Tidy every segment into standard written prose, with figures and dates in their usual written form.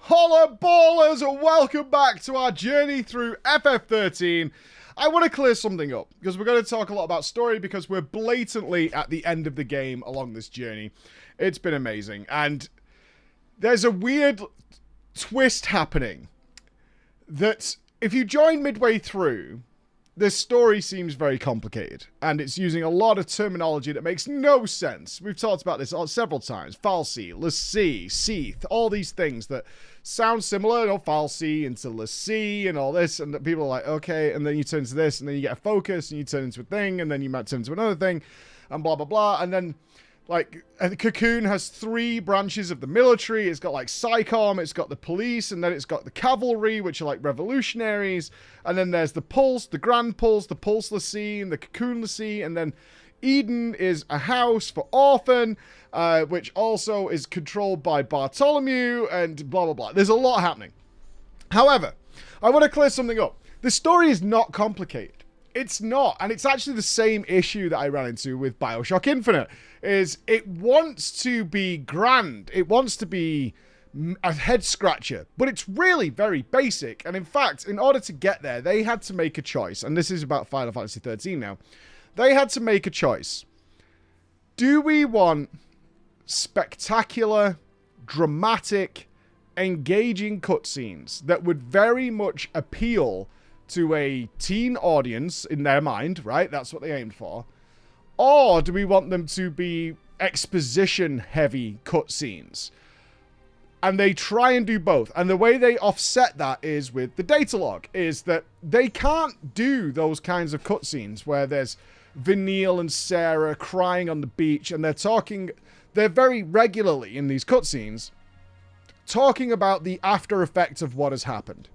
Holla ballers, and welcome back to our journey through FF13. I want to clear something up, because we're going to talk a lot about story, because we're blatantly at the end of the game along this journey. It's been amazing, and there's a weird twist happening that if you join midway through, this story seems very complicated, and it's using a lot of terminology that makes no sense. We've talked about this several times. Fal'Cie, l'Cie, Seath, all these things that sound similar, Fal'Cie into l'Cie and all this, and people are like, okay, and then you turn to this, and then you get a focus, and you turn into a thing, and then you might turn into another thing, and blah, blah, blah, and then like, Cocoon has 3 branches of the military. It's got, like, PsyCom, it's got the police, and then it's got the cavalry, which are, like, revolutionaries. And then there's the Pulse, the Grand Pulse, the Pulse l'Cie, and the Cocoon l'Cie. And then Eden is a house for Orphan, which also is controlled by Bartholomew, and blah, blah, blah. There's a lot happening. However, I want to clear something up. The story is not complicated. It's not, and it's actually the same issue that I ran into with BioShock Infinite, is it wants to be grand, it wants to be a head-scratcher, but it's really very basic, and in fact, in order to get there, they had to make a choice, and this is about Final Fantasy 13 now. They had to make a choice. Do we want spectacular, dramatic, engaging cutscenes that would very much appeal to a teen audience in their mind, right? That's what they aimed for. Or do we want them to be exposition-heavy cutscenes? And they try and do both. And the way they offset that is with the data log, is that they can't do those kinds of cutscenes where there's Vanille and Sarah crying on the beach, and they're very regularly in these cutscenes talking about the after effects of what has happened.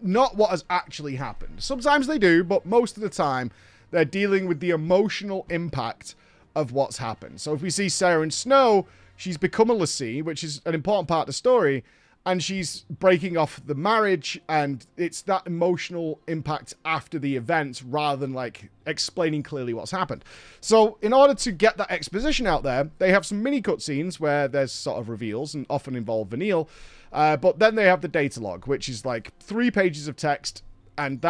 Not what has actually happened. Sometimes they do, but most of the time, they're dealing with the emotional impact of what's happened. So if we see Sarah in Snow, she's become a l'Cie, which is an important part of the story, and she's breaking off the marriage, and it's that emotional impact after the event, rather than, like, explaining clearly what's happened. So in order to get that exposition out there, they have some mini cutscenes where there's sort of reveals, and often involve Vanille. But then they have the data log, which is like 3 pages of text, and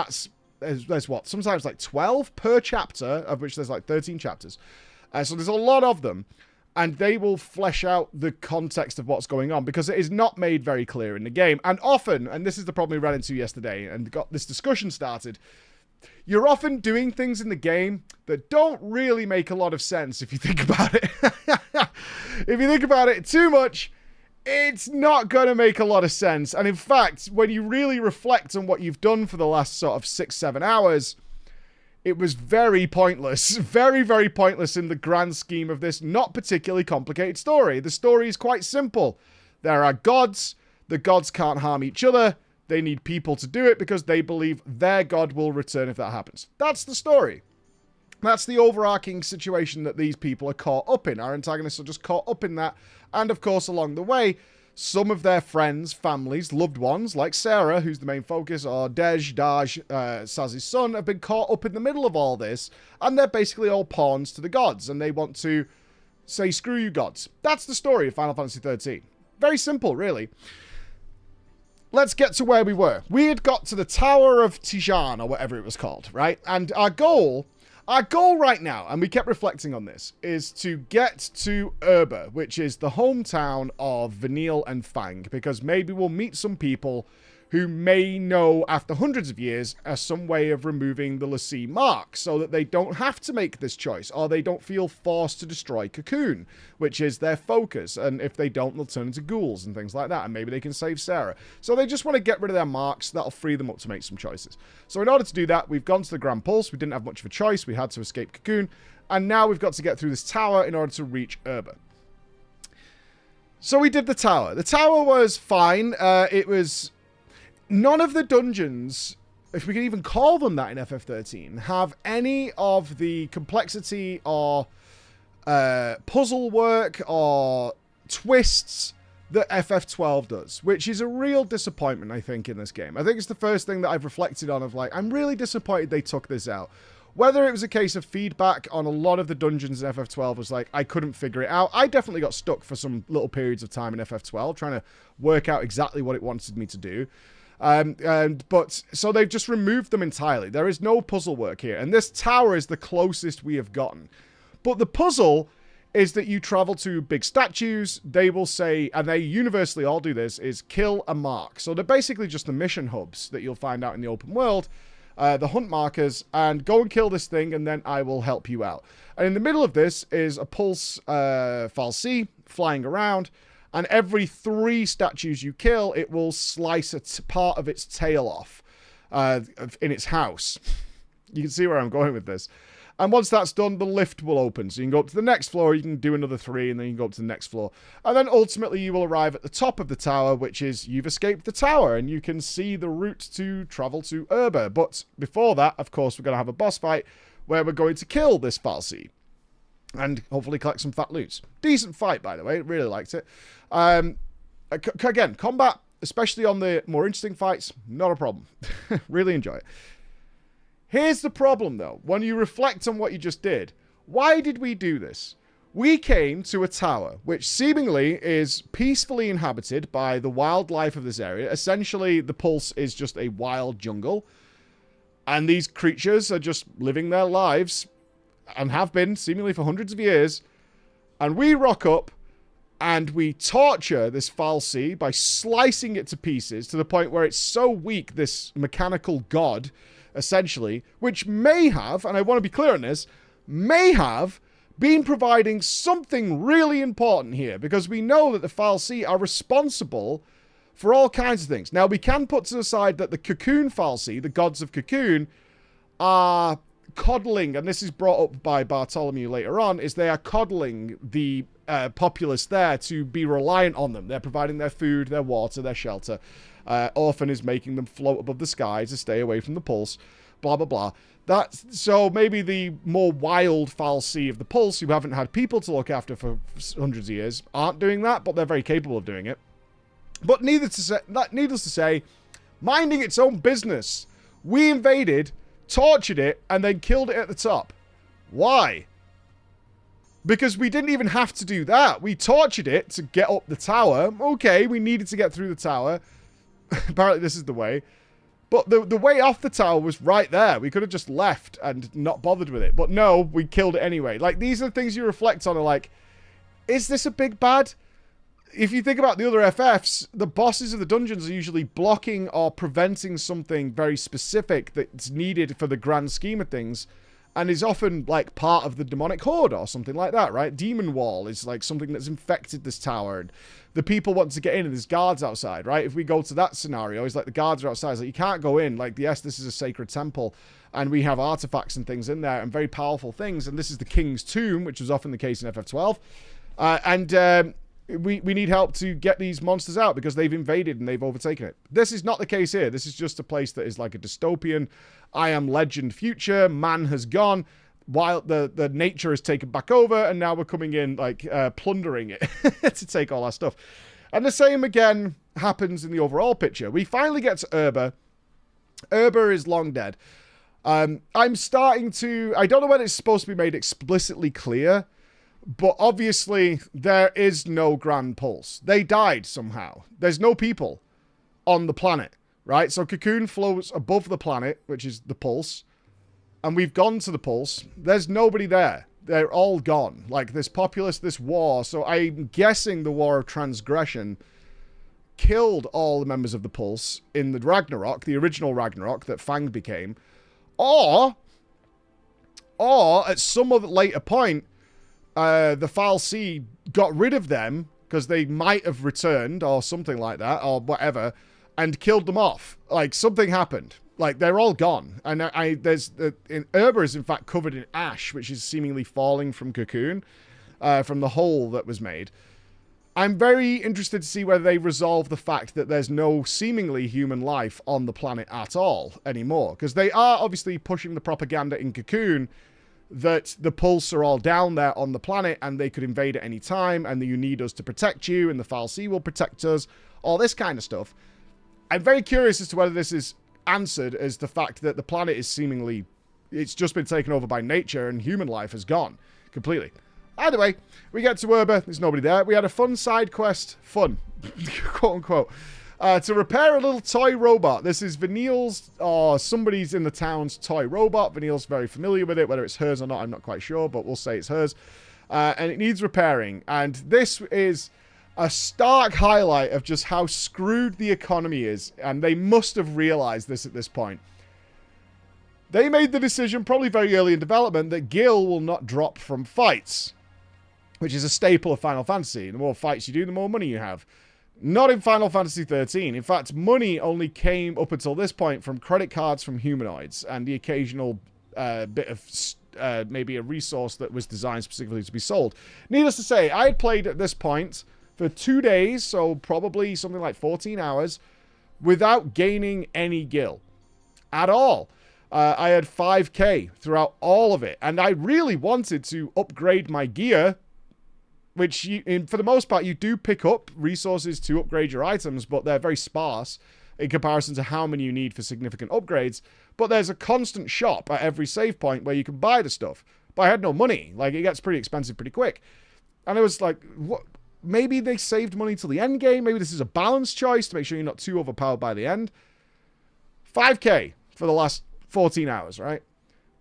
there's what? Sometimes like 12 per chapter, of which there's like 13 chapters. So there's a lot of them, and they will flesh out the context of what's going on, because it is not made very clear in the game. And often, and this is the problem we ran into yesterday, and got this discussion started, you're often doing things in the game that don't really make a lot of sense if you think about it. If you think about it too much, it's not going to make a lot of sense. And in fact, when you really reflect on what you've done for the last sort of 6-7 hours, it was very pointless. Very, very pointless in the grand scheme of this not particularly complicated story. The story is quite simple. There are gods. The gods can't harm each other. They need people to do it because they believe their god will return if that happens. That's the story. That's the overarching situation that these people are caught up in. Our antagonists are just caught up in that. And of course, along the way, some of their friends, families, loved ones, like Sarah, who's the main focus, or Dej, Saz's son, have been caught up in the middle of all this. And they're basically all pawns to the gods. And they want to say, screw you gods. That's the story of Final Fantasy 13. Very simple, really. Let's get to where we were. We had got to the Tower of Tijan, or whatever it was called, right? And our goal right now, and we kept reflecting on this, is to get to Erba, which is the hometown of Vanille and Fang, because maybe we'll meet some people who may know, after hundreds of years, some way of removing the l'Cie mark, so that they don't have to make this choice, or they don't feel forced to destroy Cocoon, which is their focus, and if they don't, they'll turn into ghouls and things like that, and maybe they can save Sarah. So they just want to get rid of their marks. That'll free them up to make some choices. So in order to do that, we've gone to the Grand Pulse. We didn't have much of a choice. We had to escape Cocoon, and now we've got to get through this tower in order to reach Erba. So we did the tower. The tower was fine. It was... None of the dungeons, if we can even call them that in FF13, have any of the complexity or puzzle work or twists that FF12 does, which is a real disappointment, I think, in this game. I think it's the first thing that I've reflected on of, like, I'm really disappointed they took this out. Whether it was a case of feedback on a lot of the dungeons in FF12 was like, I couldn't figure it out. I definitely got stuck for some little periods of time in FF12 trying to work out exactly what it wanted me to do. But so they've just removed them entirely. There is no puzzle work here. And this tower is the closest we have gotten. But the puzzle is that you travel to big statues. They will say, and they universally all do this, is kill a mark. So they're basically just the mission hubs that you'll find out in the open world. The hunt markers, and go and kill this thing, and then I will help you out. And in the middle of this is a pulse fal'Cie flying around, and every 3 statues you kill, it will slice a part of its tail off in its house. You can see where I'm going with this. And once that's done, the lift will open. So you can go up to the next floor, you can do another 3, and then you can go up to the next floor. And then ultimately you will arrive at the top of the tower, which is you've escaped the tower, and you can see the route to travel to Urba. But before that, of course, we're going to have a boss fight where we're going to kill this fal'Cie and hopefully collect some fat loot. Decent fight, by the way. Really liked it. Again, combat, especially on the more interesting fights, not a problem. Really enjoy it. Here's the problem, though. When you reflect on what you just did, why did we do this? We came to a tower, which seemingly is peacefully inhabited by the wildlife of this area. Essentially, the Pulse is just a wild jungle. And these creatures are just living their lives, and have been, seemingly for hundreds of years. And we rock up, and we torture this fal'Cie by slicing it to pieces, to the point where it's so weak, this mechanical god, essentially, which may have, and I want to be clear on this, may have been providing something really important here, because we know that the fal'Cie are responsible for all kinds of things. Now, we can put to the side that the Cocoon fal'Cie, the gods of Cocoon, are coddling, and this is brought up by Bartholomew later on, is they are coddling the populace there to be reliant on them. They're providing their food, their water, their shelter. Orphan is making them float above the sky to stay away from the Pulse, blah, blah, blah. So maybe the more wild fal'Cie of the Pulse, who haven't had people to look after for hundreds of years, aren't doing that, but they're very capable of doing it. But needless to say, minding its own business, we invaded, tortured it, and then killed it at the top. Why? Because we didn't even have to do that. We tortured it to get up the tower. Okay, we needed to get through the tower. Apparently this is the way. But the way off the tower was right there. We could have just left and not bothered with it. But no, we killed it anyway. Like, these are the things you reflect on, are like, is this a big bad? If you think about the other FFs, the bosses of the dungeons are usually blocking or preventing something very specific that's needed for the grand scheme of things, and is often, like, part of the demonic horde or something like that, right? Demon Wall is, like, something that's infected this tower, and the people want to get in, and there's guards outside, right? If we go to that scenario, it's like the guards are outside. It's like, you can't go in. Like, yes, this is a sacred temple, and we have artifacts and things in there, and very powerful things, and this is the King's Tomb, which was often the case in FF12, we need help to get these monsters out because they've invaded and they've overtaken it. This is not the case here. This is just a place that is like a dystopian, I am legend future. Man has gone, while the nature has taken back over, and now we're coming in, like, plundering it to take all our stuff. And the same again happens in the overall picture. We finally get to Urba. Urba is long dead. I'm starting to... I don't know when it's supposed to be made explicitly clear, but obviously there is no Grand Pulse. They died somehow. There's no people on the planet, right? So Cocoon floats above the planet, which is the Pulse, and we've gone to the Pulse. There's nobody there. They're all gone. Like, this populace, this war. So I'm guessing the War of Transgression killed all the members of the Pulse in the Ragnarok, the original Ragnarok that Fang became. Or at some other later point, the fal'Cie got rid of them because they might have returned or something like that or whatever, and killed them off. Like, something happened. Like, they're all gone. And Urba is in fact covered in ash, which is seemingly falling from Cocoon, from the hole that was made. I'm very interested to see whether they resolve the fact that there's no seemingly human life on the planet at all anymore. Because they are obviously pushing the propaganda in Cocoon that the Pulse are all down there on the planet and they could invade at any time, and that you need us to protect you, and the fal'Cie will protect us, all this kind of stuff. I'm very curious as to whether this is answered as the fact that the planet is seemingly it's just been taken over by nature and human life has gone completely. Either way, we get to Urba. There's nobody there. We had a fun side quest. Fun. Quote unquote. To repair a little toy robot. This is Vanille's or somebody's in the town's toy robot. Vanille's very familiar with it. Whether it's hers or not, I'm not quite sure, but we'll say it's hers. And it needs repairing. And this is a stark highlight of just how screwed the economy is. And they must have realized this at this point. They made the decision, probably very early in development, that Gil will not drop from fights, which is a staple of Final Fantasy. The more fights you do, the more money you have. Not in Final Fantasy 13. In fact, money only came up until this point from credit cards from humanoids and the occasional bit of maybe a resource that was designed specifically to be sold. Needless to say, I had played at this point for 2 days, so probably something like 14 hours, without gaining any Gil at all. I had 5k throughout all of it, and I really wanted to upgrade my gear, which for the most part you do pick up resources to upgrade your items, but they're very sparse in comparison to how many you need for significant upgrades. But there's a constant shop at every save point where you can buy the stuff. But I had no money. Like, it gets pretty expensive pretty quick. And it was like, what? Maybe they saved money till the end game. Maybe this is a balanced choice to make sure you're not too overpowered by the end. 5k for the last 14 hours, right?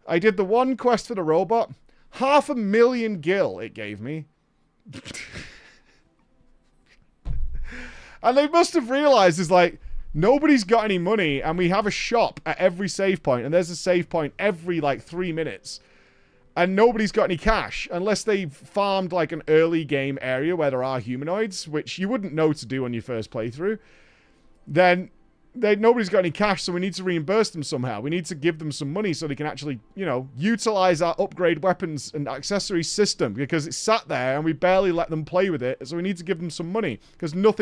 I did the one quest for the robot. 500,000 gil it gave me. And they must have realized, is like, nobody's got any money, and we have a shop at every save point, and there's a save point every, like, 3 minutes. And nobody's got any cash, unless they've farmed, like, an early game area where there are humanoids, which you wouldn't know to do on your first playthrough. Then nobody's got any cash, so we need to reimburse them somehow. We need to give them some money so they can actually, you know, utilize our upgrade weapons and accessories system, because it's sat there and we barely let them play with it. So we need to give them some money, because not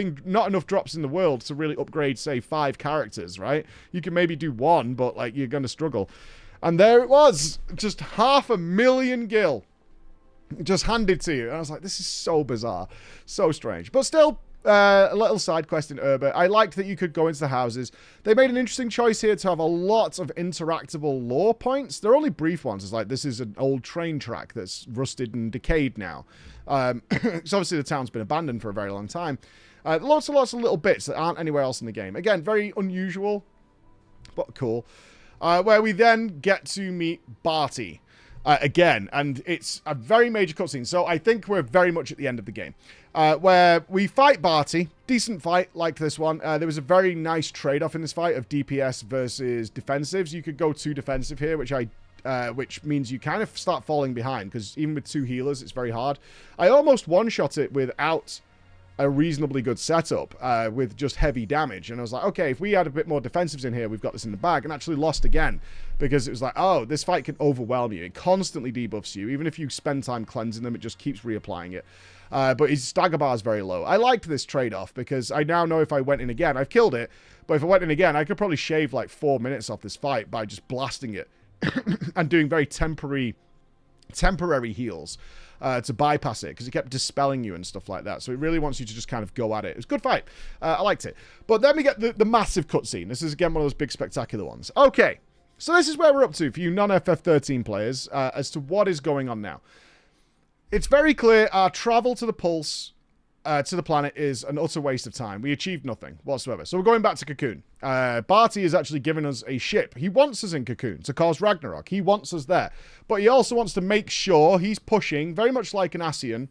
enough drops in the world to really upgrade, say, 5 characters, right? You can maybe do 1, but, like, you're going to struggle. And there it was, just 500,000 gil just handed to you. And I was like, this is so bizarre, so strange. But still, a little side quest in Urba. I liked that you could go into the houses. They made an interesting choice here to have a lot of interactable lore points. They're only brief ones. It's like, this is an old train track that's rusted and decayed now. So obviously the town's been abandoned for a very long time. Lots and lots of little bits that aren't anywhere else in the game. Again, very unusual, but cool. Where we then get to meet Barty. Again, and it's a very major cutscene, so I think we're very much at the end of the game, where we fight Barty. Decent fight like this one. There was a very nice trade-off in this fight of DPS versus defensives. You could go 2 defensive here, which means you kind of start falling behind, because even with 2 healers, it's very hard. I almost one-shot it without a reasonably good setup with just heavy damage. And I was like, okay, if we had a bit more defensives in here, we've got this in the bag. And actually lost again, because it was like, oh, this fight can overwhelm you. It constantly debuffs you. Even if you spend time cleansing them, it just keeps reapplying it. But his stagger bar is very low. I liked this trade-off, because I now know if I went in again, I've killed it, but if I went in again, I could probably shave like 4 minutes off this fight by just blasting it and doing very temporary heals. To bypass it, because it kept dispelling you and stuff like that. So it really wants you to just kind of go at it. It was a good fight. I liked it. But then we get the massive cutscene. This is, again, one of those big, spectacular ones. Okay, so this is where we're up to for you non-FF13 players as to what is going on now. It's very clear our travel to the Pulse, to the planet, is an utter waste of time. We achieved nothing whatsoever. So we're going back to Cocoon. Barty is actually giving us a ship. He wants us in Cocoon to cause Ragnarok. He wants us there. But he also wants to make sure he's pushing, very much like an Ascian,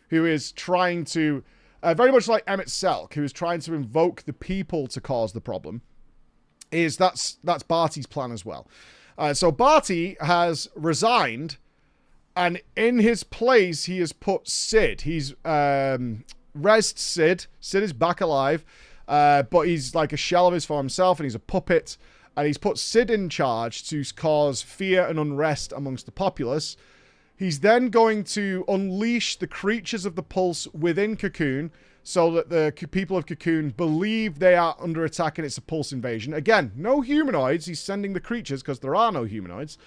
who is trying to, very much like Emmett Selk, who is trying to invoke the people to cause the problem, that's Barty's plan as well. So Barty has resigned, and in his place, he has put Sid. He's resed Sid. Sid is back alive, but he's like a shell of his for himself, and he's a puppet. And he's put Sid in charge to cause fear and unrest amongst the populace. He's then going to unleash the creatures of the Pulse within Cocoon, so that the people of Cocoon believe they are under attack and it's a Pulse invasion. Again, no humanoids. He's sending the creatures, because there are no humanoids.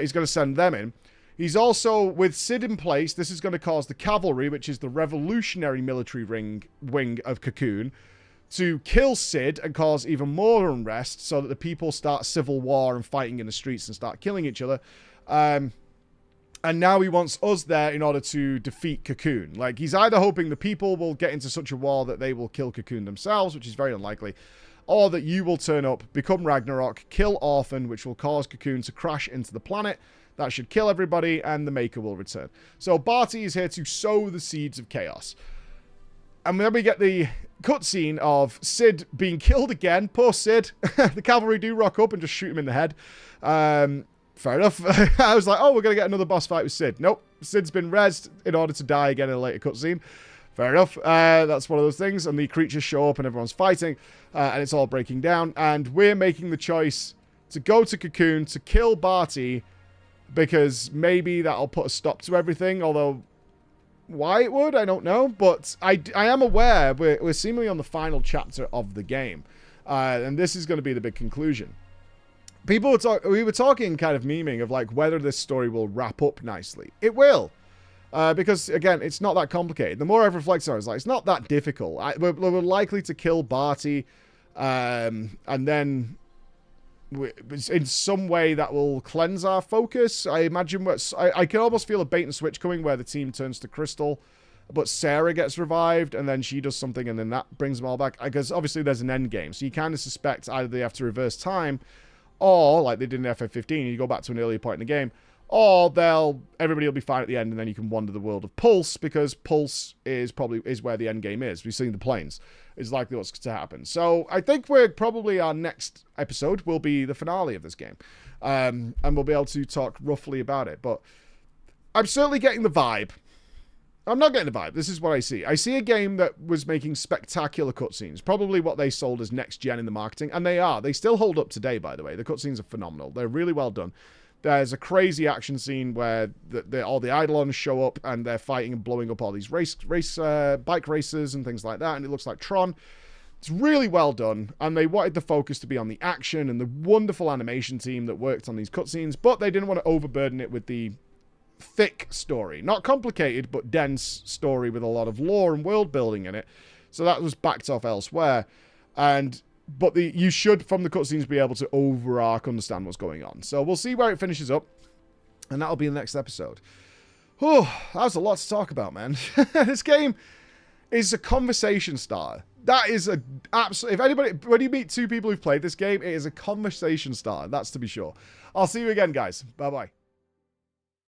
He's going to send them in. He's also, with Sid in place, this is going to cause the cavalry, which is the revolutionary military wing of Cocoon, to kill Cid and cause even more unrest so that the people start civil war and fighting in the streets and start killing each other. And now he wants us there in order to defeat Cocoon. Like, he's either hoping the people will get into such a war that they will kill Cocoon themselves, which is very unlikely, or that you will turn up, become Ragnarok, kill Orphan, which will cause Cocoon to crash into the planet. That should kill everybody, and the Maker will return. So Barty is here to sow the seeds of chaos. And then we get the cutscene of Cid being killed again. Poor Cid. The cavalry do rock up and just shoot him in the head. Fair enough. I was like, oh, we're going to get another boss fight with Cid. Nope. Cid's been rezzed in order to die again in a later cutscene. Fair enough. That's one of those things. And the creatures show up and everyone's fighting. And it's all breaking down. And we're making the choice to go to Cocoon to kill Barty, because maybe that'll put a stop to everything. Although, why it would, I don't know. But I am aware we're seemingly on the final chapter of the game. And this is going to be the big conclusion. We were talking, kind of memeing, of like whether this story will wrap up nicely. It will. Because, again, it's not that complicated. The more I've reflected on it, it's like, it's not that difficult. We're likely to kill Barty, and then in some way that will cleanse our focus. I imagine I can almost feel a bait and switch coming where the team turns to Crystal, but Sarah gets revived, and then she does something, and then that brings them all back. Because obviously there's an end game, so you kind of suspect either they have to reverse time, or, like they did in FF13, you go back to an earlier point in the game, or everybody will be fine at the end, and then you can wander the world of Pulse, because Pulse is where the end game is. We've seen the planes. Is likely what's to happen. So I think our next episode will be the finale of this game. And we'll be able to talk roughly about it. But I'm certainly getting the vibe. I'm not getting the vibe. This is what I see. I see a game that was making spectacular cutscenes. Probably what they sold as next gen in the marketing. And they are. They still hold up today, by the way. The cutscenes are phenomenal. They're really well done. There's a crazy action scene where all the Eidolons show up and they're fighting and blowing up all these bike races and things like that. And it looks like Tron. It's really well done. And they wanted the focus to be on the action and the wonderful animation team that worked on these cutscenes. But they didn't want to overburden it with the thick story. Not complicated, but dense story with a lot of lore and world building in it. So that was backed off elsewhere. But you should, from the cutscenes, be able to overarch understand what's going on. So we'll see where it finishes up. And that'll be the next episode. Whew, that was a lot to talk about, man. This game is a conversation starter. That is a absolute... when you meet two people who've played this game, it is a conversation starter. That's to be sure. I'll see you again, guys. Bye-bye.